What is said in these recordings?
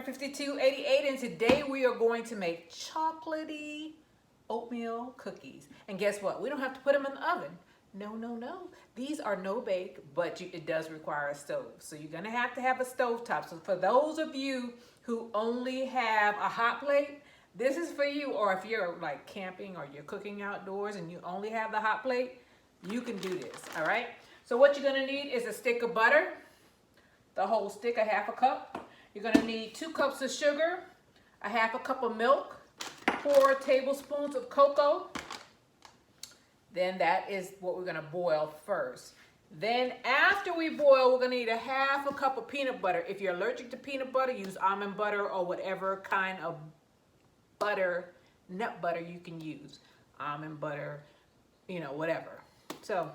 Dr. 5288, and today we are going to make chocolatey oatmeal cookies. And guess what? We don't have to put them in the oven. No, no, no. These are no bake, but it does require a stove. So you're going to have a stove top. So for those of you who only have a hot plate, this is for you. Or if you're like camping or you're cooking outdoors and you only have the hot plate, you can do this, all right? So what you're going to need is a stick of butter, the whole stick, a half a cup. You're going to need 2 cups of sugar, a half a cup of milk, 4 tablespoons of cocoa. Then that is what we're going to boil first. Then after we boil, we're going to need a half a cup of peanut butter. If you're allergic to peanut butter, use almond butter or whatever kind of butter, nut butter you can use. Almond butter, you know, whatever. So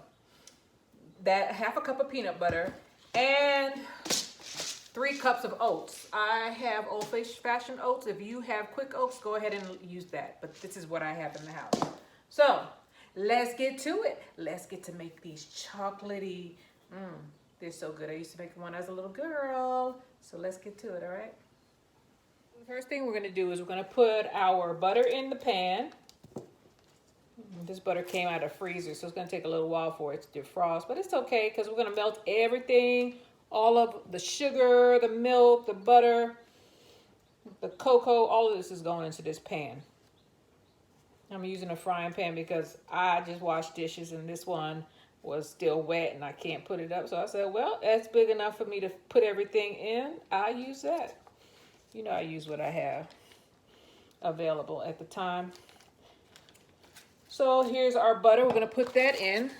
that half a cup of peanut butter and 3 cups of oats. I have old-fashioned oats. If you have quick oats, go ahead and use that. But this is what I have in the house. So let's get to it. Let's get to make these chocolatey. They're so good. I used to make one as a little girl. So let's get to it, all right? The first thing we're going to do is we're going to put our butter in the pan. This butter came out of the freezer, so it's going to take a little while for it to defrost. But it's okay because we're going to melt everything. All of the sugar, the milk, the butter, the cocoa, all of this is going into this pan. I'm using a frying pan because I just washed dishes and this one was still wet and I can't put it up. So I said, well, that's big enough for me to put everything in. I use that. You know, I use what I have available at the time. So here's our butter. We're going to put that in.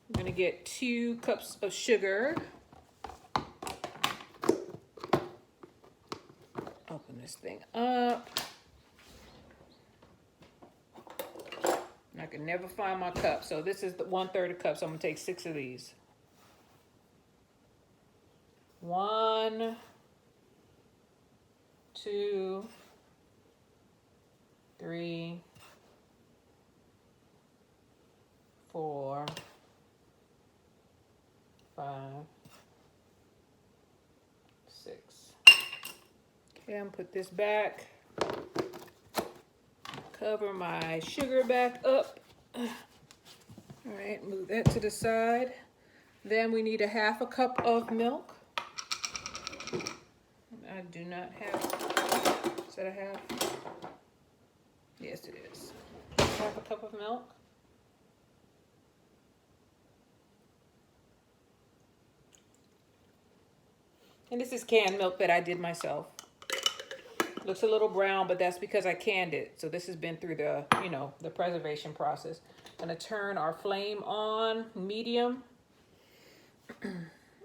I'm going to get 2 cups of sugar. Open this thing up. And I can never find my cup. So this is the 1/3 a cup. So I'm going to take 6 of these. 1, 2, 3, 4, 5, 6. Okay, I'm gonna put this back. Cover my sugar back up. All right, move that to the side. Then we need a half a cup of milk. I do not have, is that a half? Yes, it is. Half a cup of milk. And this is canned milk that I did myself. Looks a little brown, but that's because I canned it. So this has been through the, you know, the preservation process. Gonna turn our flame on, medium.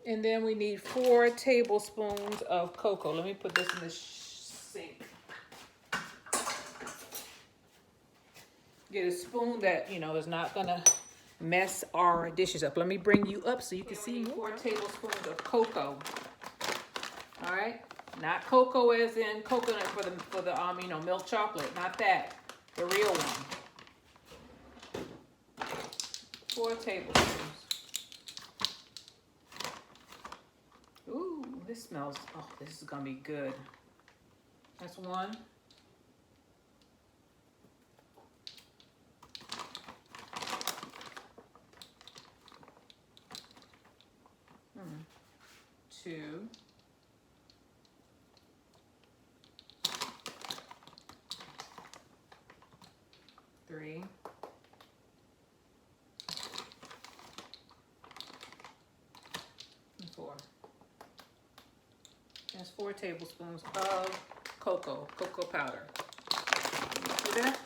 And then we need 4 tablespoons of cocoa. Let me put this in the sink. Get a spoon that, you know, is not gonna mess our dishes up. Let me bring you up so you can see. 4 tablespoons of cocoa. All right, not cocoa as in coconut for the you know, milk chocolate. Not that, the real one. 4 tablespoons. Ooh, this smells. Oh, this is gonna be good. That's 1. 2. 3. 4. That's 4 tablespoons of cocoa powder. See that?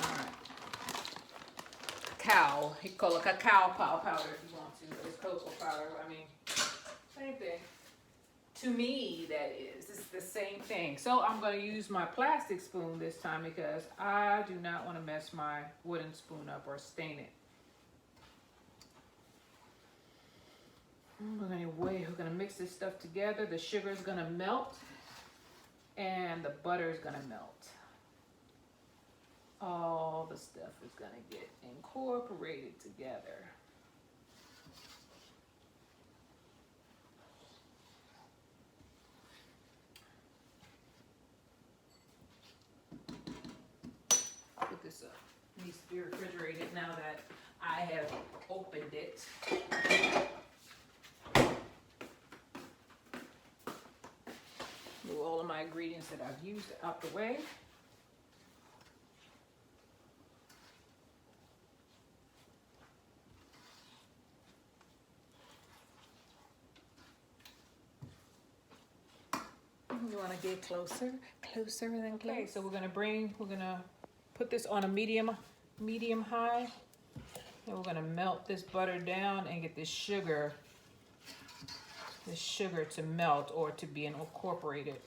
All right. Cacao. You call it cacao powder if you want to, but it's cocoa powder. I mean, same thing. To me, that is. It's the same thing. So I'm going to use my plastic spoon this time because I do not want to mess my wooden spoon up or stain it. We're going to mix this stuff together. The sugar is going to melt and the butter is going to melt. All the stuff is going to get incorporated together. this needs to be refrigerated now that I have opened it. Move all of my ingredients that I've used out the way. You want to get closer than close. Okay, so we're gonna put this on a medium high, and we're gonna melt this butter down and get this sugar to melt or to be incorporated.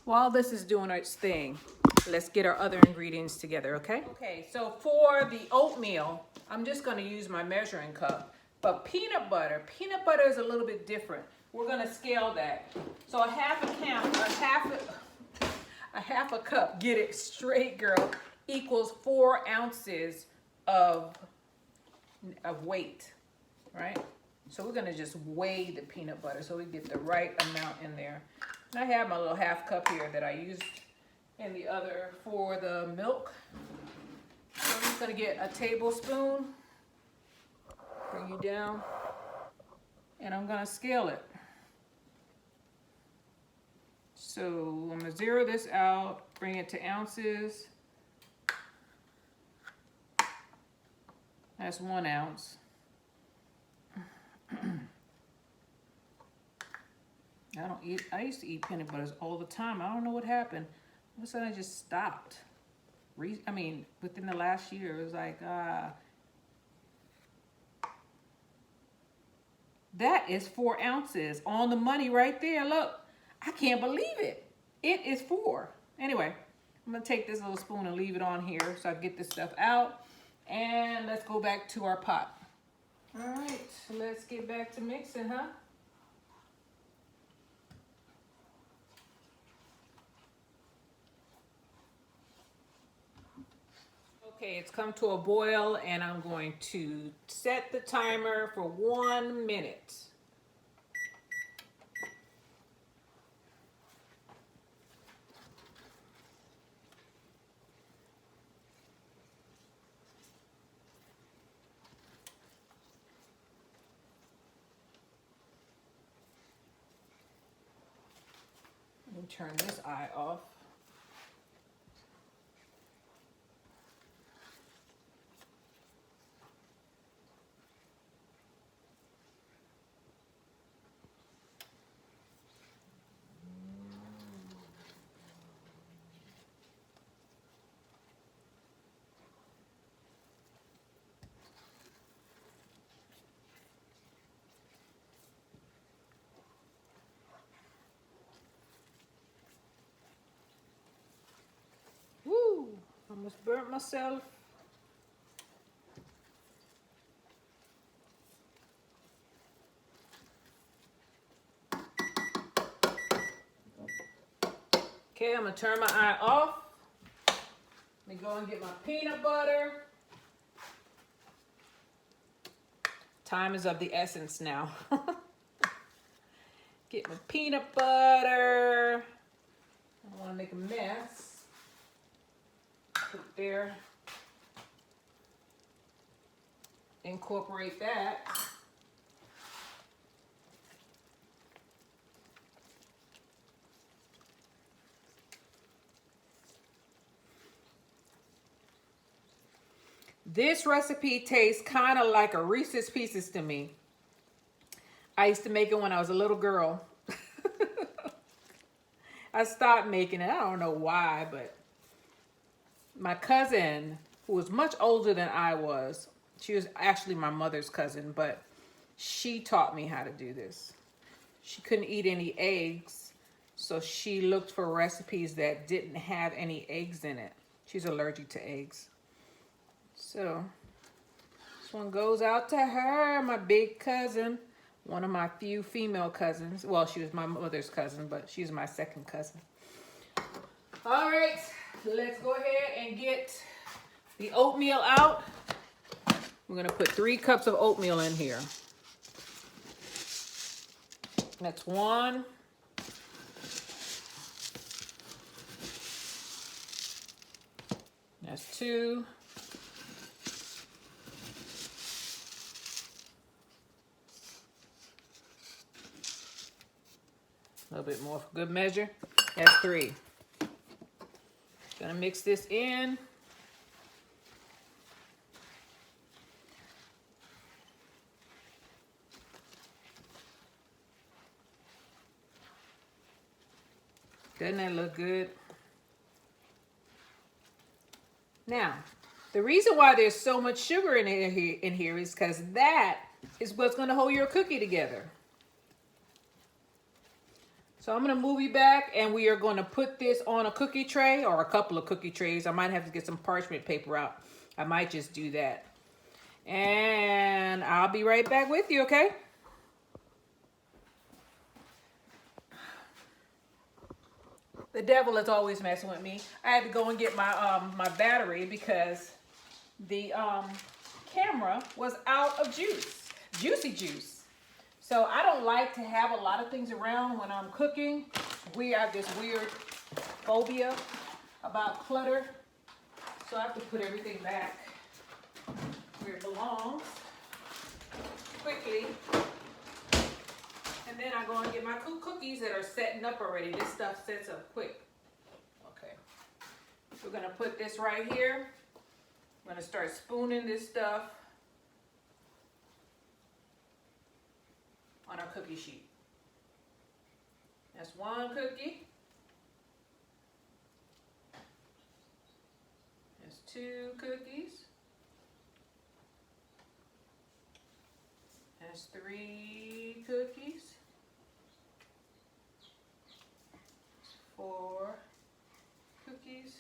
While this is doing its thing, let's get our other ingredients together, okay? Okay, so for the oatmeal, I'm just gonna use my measuring cup. But peanut butter is a little bit different. We're gonna scale that. So a half a cup, get it straight, girl, equals 4 ounces of weight, right? So we're gonna just weigh the peanut butter so we get the right amount in there. I have my little half cup here that I used in the other for the milk. So I'm just gonna get a tablespoon, bring you down, and I'm gonna scale it. So I'm gonna zero this out, bring it to ounces. That's 1 ounce. I used to eat peanut butters all the time. I don't know what happened. All of a sudden I just stopped. Within the last year, it was like, that is 4 ounces on the money right there. Look, I can't believe it. It is 4. Anyway, I'm gonna take this little spoon and leave it on here so I can get this stuff out. And let's go back to our pot. All right, let's get back to mixing, huh? Okay, it's come to a boil and I'm going to set the timer for 1 minute. Let me turn this eye off. Woo! Almost burnt myself. Okay, I'm gonna turn my eye off. Let me go and get my peanut butter. Time is of the essence now. Get my peanut butter. I don't want to make a mess. Put it there. Incorporate that. This recipe tastes kind of like a Reese's Pieces to me. I used to make it when I was a little girl. I stopped making it. I don't know why, but my cousin, who was much older than I was, she was actually my mother's cousin, but She taught me how to do this. She couldn't eat any eggs, so she looked for recipes that didn't have any eggs in it. She's allergic to eggs. So this one goes out to her, my big cousin, one of my few female cousins. Well, she was my mother's cousin, but she's my second cousin. All right, let's go ahead and get the oatmeal out. We're gonna put 3 cups of oatmeal in here. That's 1. That's 2. A little bit more for good measure. That's 3. Gonna mix this in. Doesn't that look good? Now, the reason why there's so much sugar in here is because that is what's going to hold your cookie together. So I'm going to move you back, and we are going to put this on a cookie tray or a couple of cookie trays. I might have to get some parchment paper out. I might just do that. And I'll be right back with you, okay? The devil is always messing with me. I had to go and get my my battery because the camera was out of juicy juice. So I don't like to have a lot of things around when I'm cooking. We have this weird phobia about clutter. So I have to put everything back where it belongs quickly. And then I go and get my cookies that are setting up already. This stuff sets up quick. Okay. We're going to put this right here. I'm going to start spooning this stuff on our cookie sheet. That's 1 cookie. That's 2 cookies. That's 3 cookies. 4 cookies.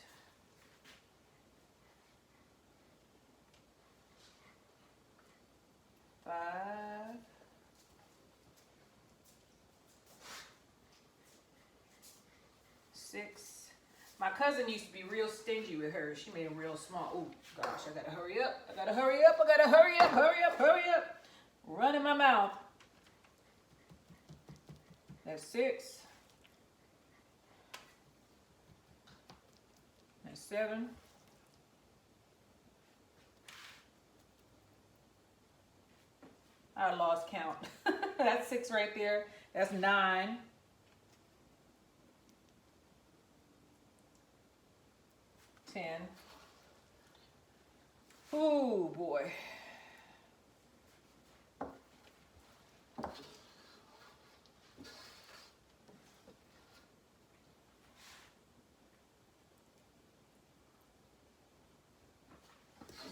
5. 6. My cousin used to be real stingy with hers. She made them real small. Oh gosh, I gotta hurry up. I gotta hurry up. I gotta hurry up. Hurry up. Hurry up. Run in my mouth. That's 6. That's 7. I lost count. That's 6 right there. That's 9. 10. Oh boy. I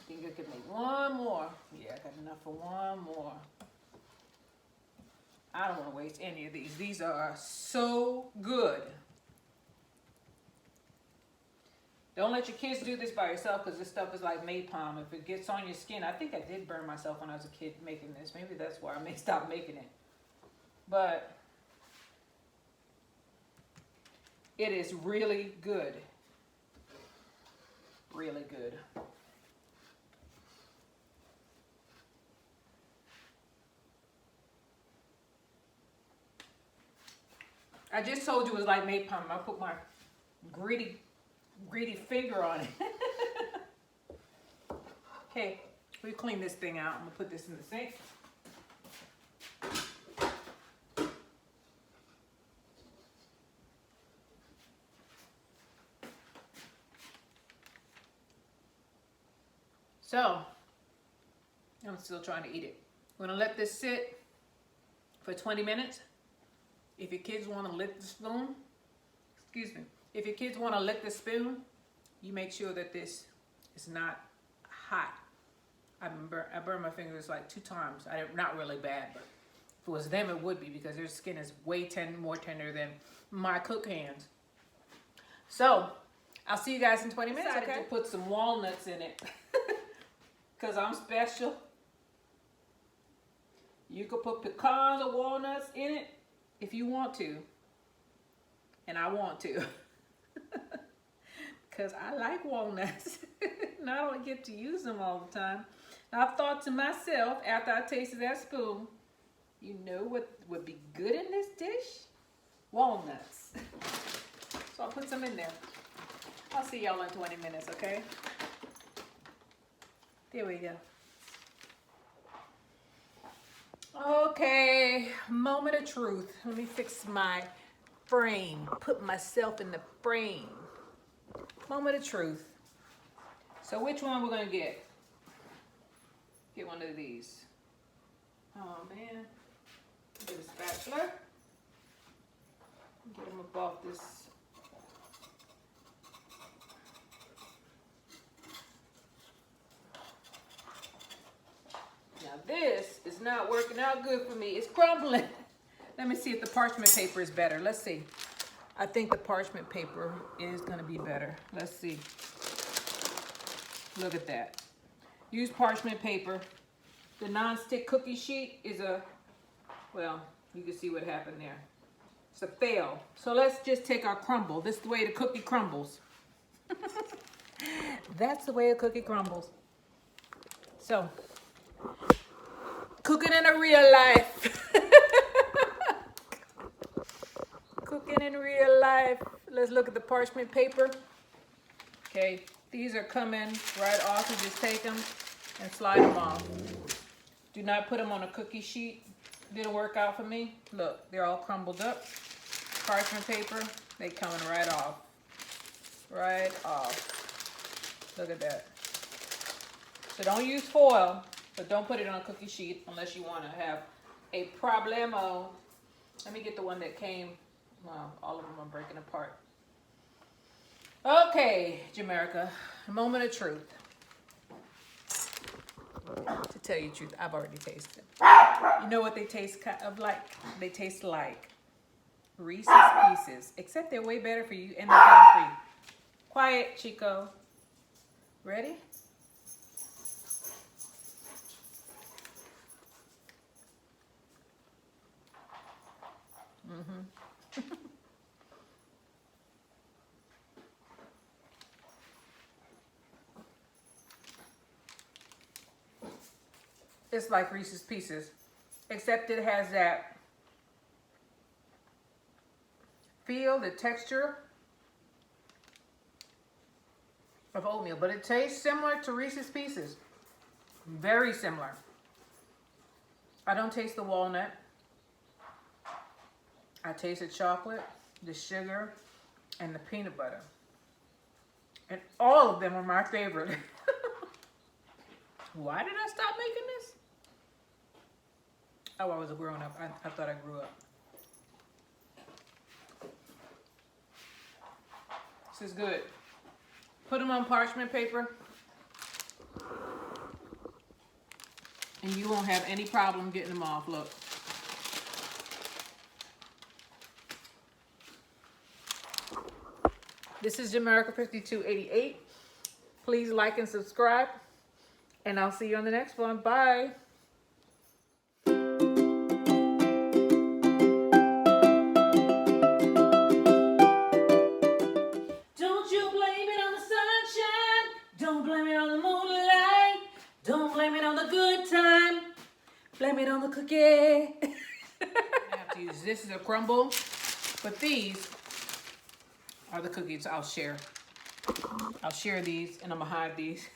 think I could make 1 more. Yeah, I got enough for 1 more. I don't want to waste any of these. These are so good. Don't let your kids do this by yourself because this stuff is like napalm. If it gets on your skin, I think I did burn myself when I was a kid making this. Maybe that's why I may stop making it. But it is really good. Really good. I just told you it was like napalm. I put my greedy finger on it. Okay, we clean this thing out. I'm gonna put this in the sink. So, I'm still trying to eat it. We're gonna let this sit for 20 minutes. If your kids want to lick the spoon, excuse me, if your kids want to lick the spoon, you make sure that this is not hot I burned my fingers like 2 times. Not really bad, but if it was them, it would be because their skin is way more tender than my cook hands. So I'll see you guys in 20 minutes. I decided to put some walnuts in it because I'm special. You could put pecans or walnuts in it if you want to, and I want to. Because I like walnuts and I don't get to use them all the time. And I've thought to myself after I tasted that spoon, you know what would be good in this dish? Walnuts. So I'll put some in there. I'll see y'all in 20 minutes, okay? There we go. Okay, moment of truth. Let me fix my frame. Put myself in the frame. Moment of truth. So which one we're gonna get? Get one of these. Oh man. Get a spatula. Get them above this. Now this is not working out good for me. It's crumbling. Let me see if the parchment paper is better. Let's see. I think the parchment paper is gonna be better. Let's see. Look at that. Use parchment paper. The non-stick cookie sheet is well, you can see what happened there. It's a fail. So let's just take our crumble. This is the way the cookie crumbles. That's the way a cookie crumbles. So, cooking in a real life. Cooking in real life. Let's look at the parchment paper. Okay, these are coming right off. You just take them and slide them off. Do not put them on a cookie sheet. Didn't work out for me. Look, they're all crumbled up. Parchment paper, they coming right off. Right off. Look at that. So don't use foil, but don't put it on a cookie sheet unless you want to have a problemo. Let me get the one that came. Wow, all of them are breaking apart. Okay, Jamaica, moment of truth. To tell you the truth, I've already tasted them. You know what they taste like? They taste like Reese's Pieces, except they're way better for you and they're gluten-free. Quiet, Chico. Ready? It's like Reese's Pieces, except it has that feel, the texture of oatmeal, but it tastes similar to Reese's Pieces. Very similar. I don't taste the walnut. I taste the chocolate, the sugar, and the peanut butter. And all of them are my favorite. Why did I stop making this? Oh, I was a grown up. I thought I grew up. This is good. Put them on parchment paper. And you won't have any problem getting them off. Look. This is Jamaica 5288. Please like and subscribe. And I'll see you on the next one. Bye. Don't you blame it on the sunshine. Don't blame it on the moonlight. Don't blame it on the good time. Blame it on the cookie. I have to use this as a crumble. But these are the cookies I'll share. I'll share these and I'm gonna hide these.